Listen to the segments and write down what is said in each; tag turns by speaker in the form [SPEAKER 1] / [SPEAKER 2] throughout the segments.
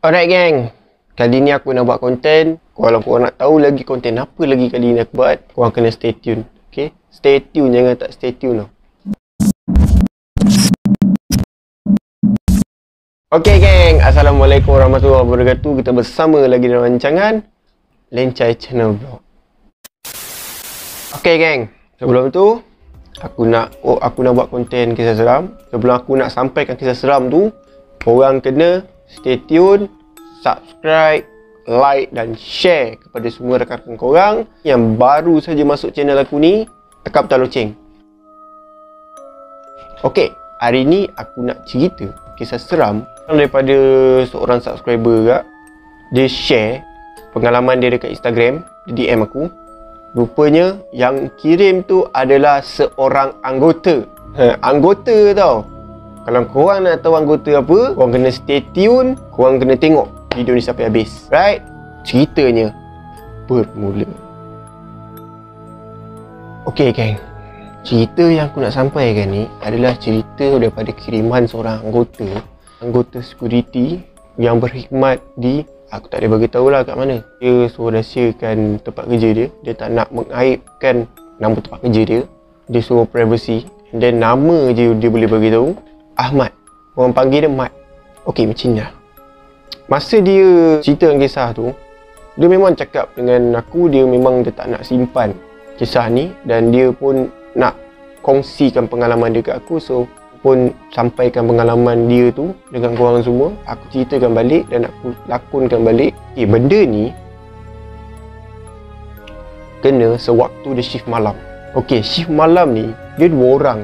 [SPEAKER 1] Alright gang, kali ni aku nak buat konten. Kalau korang nak tahu lagi konten apa lagi kali ni aku buat, korang kena stay tune. Okay, stay tune, jangan tak stay tune tau. Okay gang, Assalamualaikum warahmatullahi wabarakatuh. Kita bersama lagi dalam rancangan Lencai Channel Vlog. Okay gang, sebelum tu aku nak buat konten kisah seram. Sebelum aku nak sampaikan kisah seram tu, korang kena stay tune, subscribe, like dan share kepada semua rakan-rakan korang yang baru saja masuk channel aku ni. Tekan butang loceng. Okey, hari ni aku nak cerita kisah seram daripada seorang subscriber kak. Dia share pengalaman dia dekat Instagram, dia DM aku. Rupanya yang kirim tu adalah seorang anggota. Anggota tau. Kalau korang nak tahu anggota apa, korang kena stay tune, korang kena tengok video ni sampai habis. Right? Ceritanya bermula. Okay gang, cerita yang aku nak sampaikan ni adalah cerita daripada kiriman seorang anggota security yang berkhidmat di, aku tak boleh bagi tahulah kat mana. Dia suruh rahsiakan tempat kerja dia. Dia tak nak mengaibkan nama tempat kerja dia. Dia suruh privacy. And then nama je dia boleh bagi tahu, Ahmad. Orang panggil dia Mat. Okey, macam ni lah. Masa dia ceritakan kisah tu, dia memang cakap dengan aku, dia memang dia tak nak simpan kisah ni. Dan dia pun nak kongsikan pengalaman dia kat aku. So, pun sampaikan pengalaman dia tu dengan korang semua. Aku ceritakan balik dan aku lakonkan balik. Okay, benda ni kena sewaktu dia shift malam. Okey, shift malam ni dia dua orang.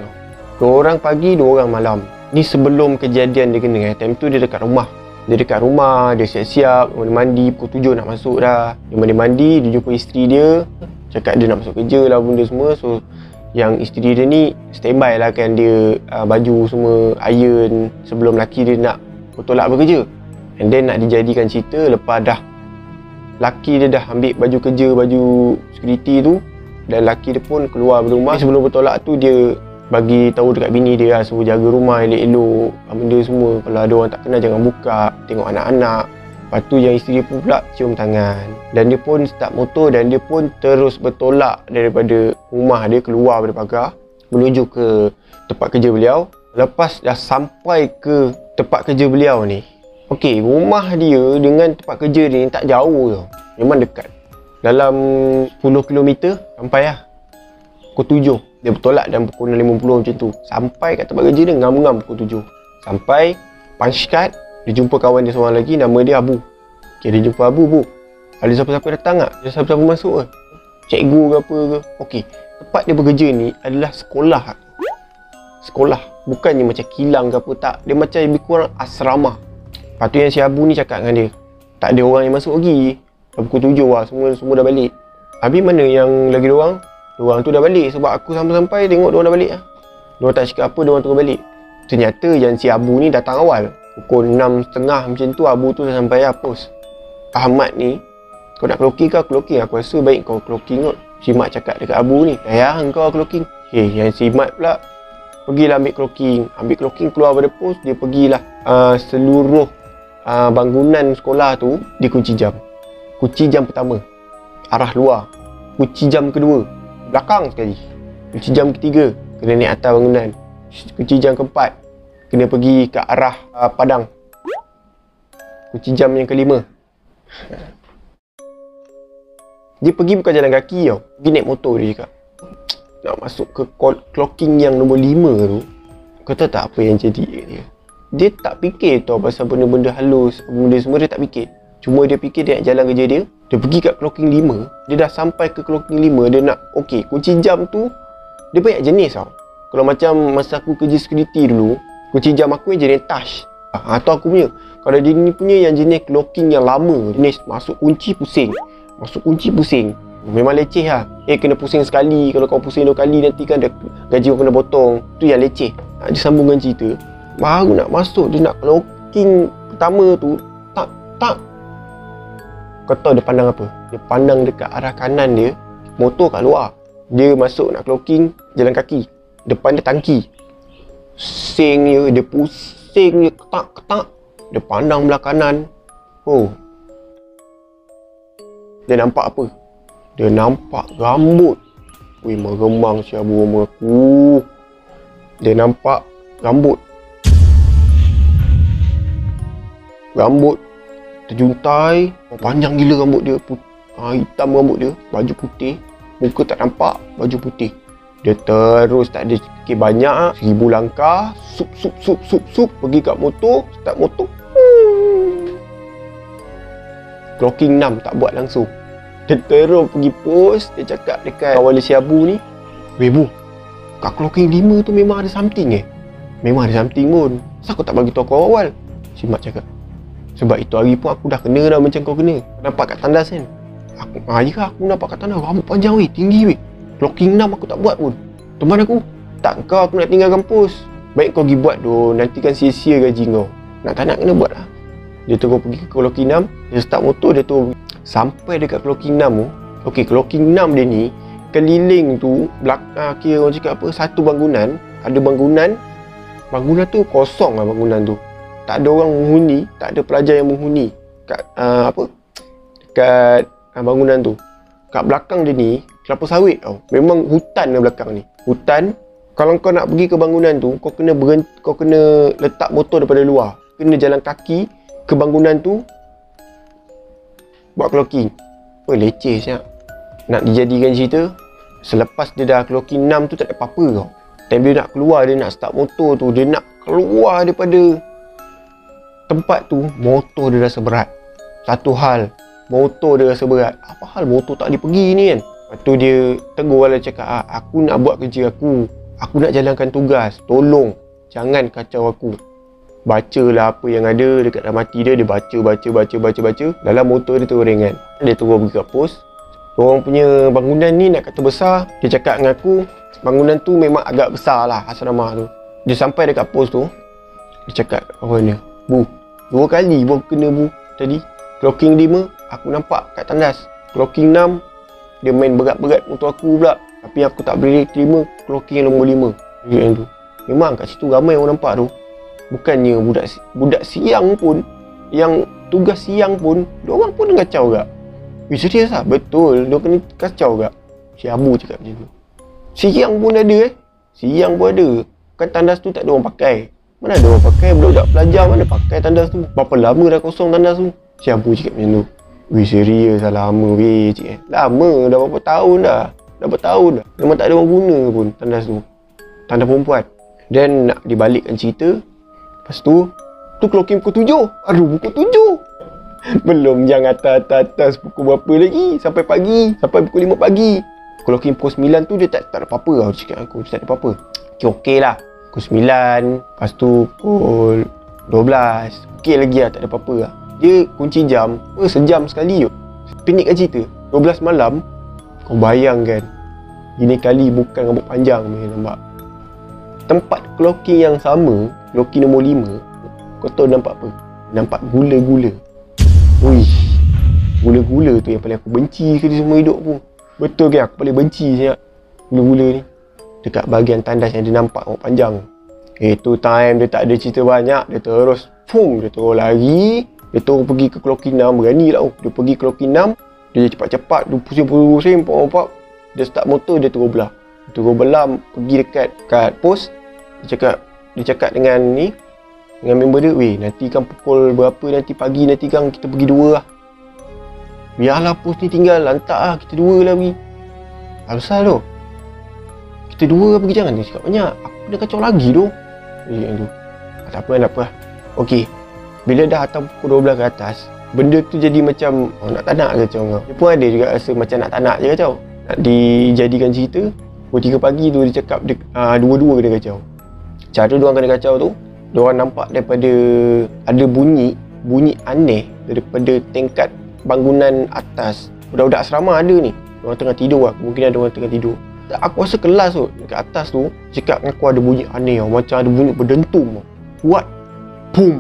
[SPEAKER 1] Dua orang pagi, dua orang malam. Ni sebelum kejadian dia kena. Time tu dia dekat rumah. Dia siap-siap, mandi, pukul 7 nak masuk dah. Dia mandi, dia jumpa isteri dia. Cakap dia nak masuk kerja lah benda semua. So, yang isteri dia ni standby lah kan. Dia baju semua iron sebelum laki dia nak bertolak bekerja. And then nak dijadikan cerita lepas dah laki dia dah ambil baju kerja, baju security tu. Dan laki dia pun keluar dari rumah. Sebelum bertolak tu dia bagi tahu dekat bini dia lah, suruh jaga rumah elok-elok, benda semua. Kalau ada orang tak kenal jangan buka, tengok anak-anak. Lepas tu yang isteri pun pula cium tangan. Dan dia pun start motor dan dia pun terus bertolak daripada rumah dia, keluar daripada pagar menuju ke tempat kerja beliau. Lepas dah sampai ke tempat kerja beliau ni, okey, rumah dia dengan tempat kerja dia ni tak jauh tau. Memang dekat. Dalam 10 km sampai lah. Pukul 7 dia bertolak dan pukul 6.50 macam tu. Sampai kat tempat kerja dia ngam-ngam pukul 7. Sampai punch card, dia jumpa kawan dia seorang lagi, nama dia Abu. Okay, dia jumpa Abu, Bu, ada siapa-siapa datang tak? Ada siapa-siapa masuk ke? Cikgu ke apa ke? Okey, tempat dia bekerja ni adalah sekolah. Sekolah, bukannya macam kilang ke apa, tak. Dia macam lebih kurang asrama. Lepas tu yang si Abu ni cakap dengan dia, tak ada orang yang masuk lagi. Dah pukul 7 lah, semua dah balik. Habis mana yang lagi dua orang? Dua orang tu dah balik sebab aku sampai-sampai tengok diorang dah balik lah. Diorang tak cakap apa, diorang terus balik. Ternyata yang si Abu ni datang awal. Pukul 6.30 macam tu Abu tu dah sampai lah post. Ahmad ni, kau nak clocking ke? Clocking. Aku rasa baik kau clocking kot. Si Mat cakap dekat Abu ni, ya engkau clocking. Okay, yang si Mat pula pergilah ambil clocking. Ambil clocking, keluar pada post, dia pergilah seluruh bangunan sekolah tu dikunci jam. Kunci jam pertama arah luar. Kunci jam kedua belakang sekali. Kunci jam ketiga kena naik atas bangunan. Kunci jam keempat kena pergi ke arah padang. Kunci jam yang kelima dia pergi bukan jalan kaki tau, pergi naik motor. Dia cakap nak masuk ke clocking yang nombor 5 tu. Kau tahu tak apa yang jadi dia tak fikir tau pasal benda-benda halus, benda semua dia tak fikir. Cuma dia fikir dia nak jalan kerja dia. Dia pergi kat clocking 5. Dia dah sampai ke clocking 5. Dia nak, okey, kunci jam tu dia banyak jenis tau. Kalau macam masa aku kerja security dulu, kunci jam aku yang jenis touch. Atau aku punya, kalau dia ni punya yang jenis clocking yang lama, jenis masuk kunci pusing, masuk kunci pusing. Memang leceh lah. Kena pusing sekali. Kalau kau pusing 2 kali nanti kan gaji kau kena potong. Tu yang leceh. Dia sambungkan cerita, baru nak masuk dia nak clocking pertama tu, tak. Kau tahu dia pandang apa? Dia pandang dekat arah kanan dia, motor kat luar. Dia masuk nak clocking jalan kaki. Depan dia tangki. Sing dia pusing dia ketak-ketak. Dia pandang belah kanan. Oh. Dia nampak apa? Dia nampak rambut. Weh, meremang Syabu sama aku. Dia nampak rambut. Rambut terjuntai. Panjang gila rambut dia. Hitam rambut dia. Baju putih. Muka tak nampak. Baju putih. Dia terus tak ada fikir banyak. 1000 langkah. Sup. Pergi kat motor. Start motor. Clocking 6 tak buat langsung. Dia terus pergi post. Dia cakap dekat kawan dia Syabu ni, "Weh bu, kat clocking 5 tu memang ada something Memang ada something pun. Kenapa kau tak bagi tahu aku awal?" Si Mat cakap, "Sebab itu hari pun aku dah kena dah macam kau kena. Nampak kat tandas kan?" Aku nampak kat tandas. Rambut panjang weh, tinggi weh. Clocking 6 aku tak buat pun. Teman aku, "Tak kau, aku nak tinggal kampus. Baik kau pergi buat doh, nanti kan sia-sia gaji kau. Nak tak nak kena buat lah." Dia terus pergi ke clocking 6. Dia start motor, dia terus sampai dekat clocking 6 tu. Okey, clocking 6 dia ni keliling tu belakang, kira orang cakap apa, satu bangunan. Ada bangunan tu kosong lah bangunan tu. Tak ada orang menghuni, tak ada pelajar yang menghuni kat dekat bangunan tu. Kat belakang dia ni kelapa sawit tau. Memang hutan kat belakang ni. Hutan. Kalau kau nak pergi ke bangunan tu, kau kena letak motor daripada luar. Kena jalan kaki ke bangunan tu buat clocking. Leceh siap. Nak dijadikan cerita, selepas dia dah clocking 6 tu tak ada apa-apa tau. Time dia nak keluar, dia nak start motor tu, dia nak keluar daripada tempat tu, motor dia rasa berat. Satu hal, motor dia rasa berat. Apa hal motor tak boleh pergi ni kan? Lepas tu dia tegur lah, cakap, "Aku nak buat kerja aku. Aku nak jalankan tugas. Tolong, jangan kacau aku." Bacalah apa yang ada dekat dalam hati dia. Dia baca. Dalam motor dia terus ringan. Dia terus pergi kat pos. Orang punya bangunan ni nak kata besar. Dia cakap dengan aku, bangunan tu memang agak besar lah asrama tu. Dia sampai dekat pos tu. Dia cakap kawan dia, "Bu, 2 kali bu kena bu tadi. Clocking 5 aku nampak kat tandas. Clocking 6 dia main berat-berat motor aku pula. Tapi aku tak boleh terima clocking yang nombor 5. Yang tu. Memang kat situ ramai orang nampak tu. Bukannya budak siang pun, yang tugas siang pun, diorang pun kacau gak." Serius lah? Betul, dia kena kacau gak. Syabu cakap macam tu. Siang pun ada Siang pun ada. Kan tandas tu tak ada orang pakai. Mana ada orang pakai? Budak-budak pelajar mana pakai tandas tu? Berapa lama dah kosong tandas tu? Syabu cakap macam tu. Serius lah, lama cik. Lama, dah berapa tahun dah. Memang tak ada orang guna pun tandas tu. Tandas perempuan. Dan nak dibalikkan cerita, lepas tu clocking pukul 7. Pukul 7. Belum yang atas pukul berapa lagi. Sampai pukul 5 pagi. Clocking pukul 9 tu dia tak ada apa-apa tau. Dia cakap aku, tak ada apa-apa. Okey lah. Pukul 9. Lepas tu pukul 12. Okey lagi lah, tak ada apa-apa lah. Dia kunci jam. Sejam sekali yuk. Penikkan cerita. 12 malam. Kau bayangkan. Gini kali bukan rambut panjang ni nampak. Tempat clocking yang sama, clocking nombor 5, kau tahu nampak apa? Nampak gula-gula. Gula-gula tu yang paling aku benci ke di semua hidup aku. Betul ke? Aku paling benci siap gula-gula ni. Dekat bahagian tandas yang dia nampak rambut panjang. Itu time dia tak ada cerita banyak. Dia terus lari. Dia terus pergi ke clocking 6. Berani lah. Dia pergi clocking 6. Dia cepat-cepat. Dia pusing. Pop. Dia start motor. Dia terus belam. Pergi dekat pos. Dia cakap dengan member dia, "Weh, nanti kan pukul berapa nanti pagi, nanti kan kita pergi 2 lah. Biarlah pos ni tinggal, lantak lah, kita 2 lah pergi." Asal tu? Kita 2 lah pergi, jangan dia cakap banyak. Aku kena kacau lagi tu. Tak apa. Okey, bila dah atas pukul 12 ke atas, benda tu jadi macam nak tak nak kacau kau. Dia pun ada juga rasa macam nak tak nak je kacau. Nak dijadikan cerita, pukul 3 pagi tu dia cakap dua-dua kena kacau. Cara diorang kena kacau tu, diorang nampak daripada ada bunyi aneh daripada tingkat bangunan atas. Budak-budak asrama ada ni. Diorang tengah tidur lah. Mungkin ada orang tengah tidur. Aku rasa kelas tu, dekat atas tu, cakap dengan aku ada bunyi aneh tau. Macam ada bunyi berdentum tau. Kuat. Boom.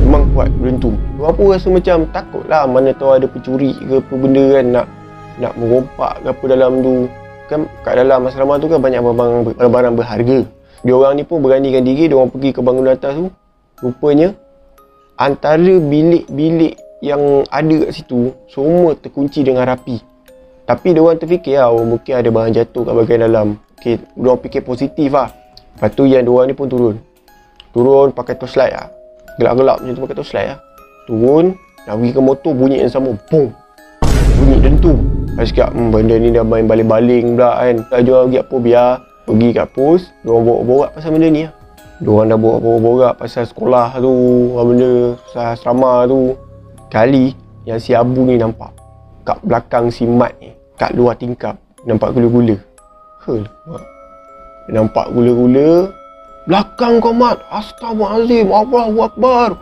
[SPEAKER 1] Memang kuat berdentum. Diorang pun rasa macam takut lah. Mana tahu ada pencuri ke apa benda kan nak merompak ke apa dalam tu. Kan kat dalam asrama tu kan banyak barang-barang berharga. Diorang ni pun beranikan diri, diorang pergi ke bangunan atas tu. Rupanya antara bilik-bilik yang ada kat situ semua terkunci dengan rapi. Tapi diorang terfikir mungkin ada barang jatuh kat bahagian dalam. Okay, diorang fikir positif lah. Lepas tu yang diorang ni pun turun pakai torchlight lah. Gelap-gelap macam tu pakai torchlight lah. Turun, nak pergi ke motor, bunyi yang sama, boom, bunyi dentum. Saya cakap, benda ni dah main baling-baling pula kan. Tak jual pergi apa, biar pergi kat pos, diorang borak-borak pasal benda ni lah. Diorang dah borak-borak pasal sekolah tu, benda pasal asrama tu. Kali yang si Abu ni nampak kat belakang si Mat ni, kat luar tingkap, nampak gula-gula. Dia nampak gula-gula. Belakang kau Mat, Astaghfirullahaladzim, Allahu Akbar.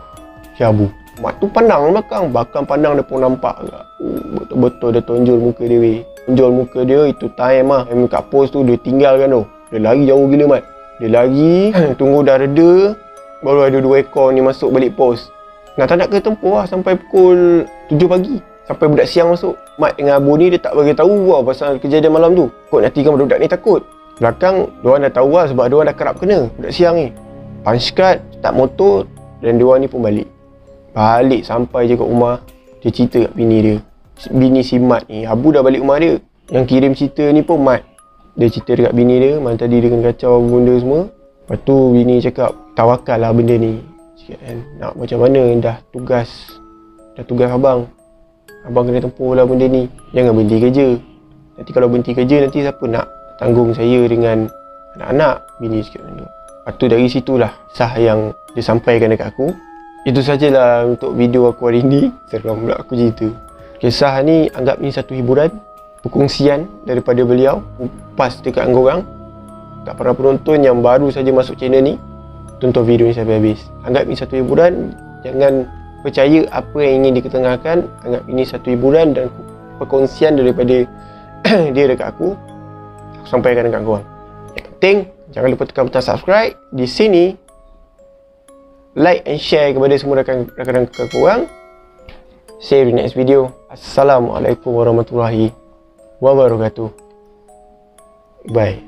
[SPEAKER 1] Si Abu, Mat tu pandang belakang pandang dia pun nampak agak. Betul-betul dia tonjol muka dia weh. Tonjol muka dia, itu time lah. Time kat pos tu dia tinggalkan tu. Dia lari jauh gila Mat. Dia lari, tunggu dah reda, baru ada 2 ekor ni masuk balik pos. Tak nak ke tempoh lah sampai pukul 7 pagi. Sampai budak siang masuk. Mat dengan Abu ni dia tak bagi tahu pasal kejadian malam tu. Kok nanti kan budak ni takut. Belakang, diorang dah tahu lah sebab diorang dah kerap kena budak siang ni. Punch card, start motor dan diorang ni pun balik. Balik sampai je kat rumah, dia cerita kat bini dia. Bini si Mat ni, Abu dah balik rumah dia. Yang kirim cerita ni pun Mat. Dia cerita dekat bini dia, malam tadi dia kena kacau benda semua. Lepas tu bini cakap, tawakal lah benda ni. Cakap kan, nak macam mana, dah tugas abang. Abang kena tempuh lah benda ni. Jangan berhenti kerja. Nanti kalau berhenti kerja, nanti siapa nak tanggung saya dengan anak-anak? Bini cakap macam tu. Lepas tu dari situlah kisah yang dia sampaikan dekat aku. Itu sajalah untuk video aku hari ni. Seram pula aku cerita. Kisah ni anggap ni satu hiburan, perkongsian daripada beliau, upas dekat korang. Kat para penonton yang baru saja masuk channel ni, tonton video ni sampai habis. Anggap ni satu hiburan. Jangan percaya apa yang ingin diketengahkan. Anggap ini satu hiburan dan perkongsian daripada dia dekat aku. Aku sampaikan dekat korang. Yang penting, jangan lupa tekan butang subscribe di sini. Like and share kepada semua rakan-rakan korang. See you in the next video. Assalamualaikum warahmatullahi wabarakatuh. Bye.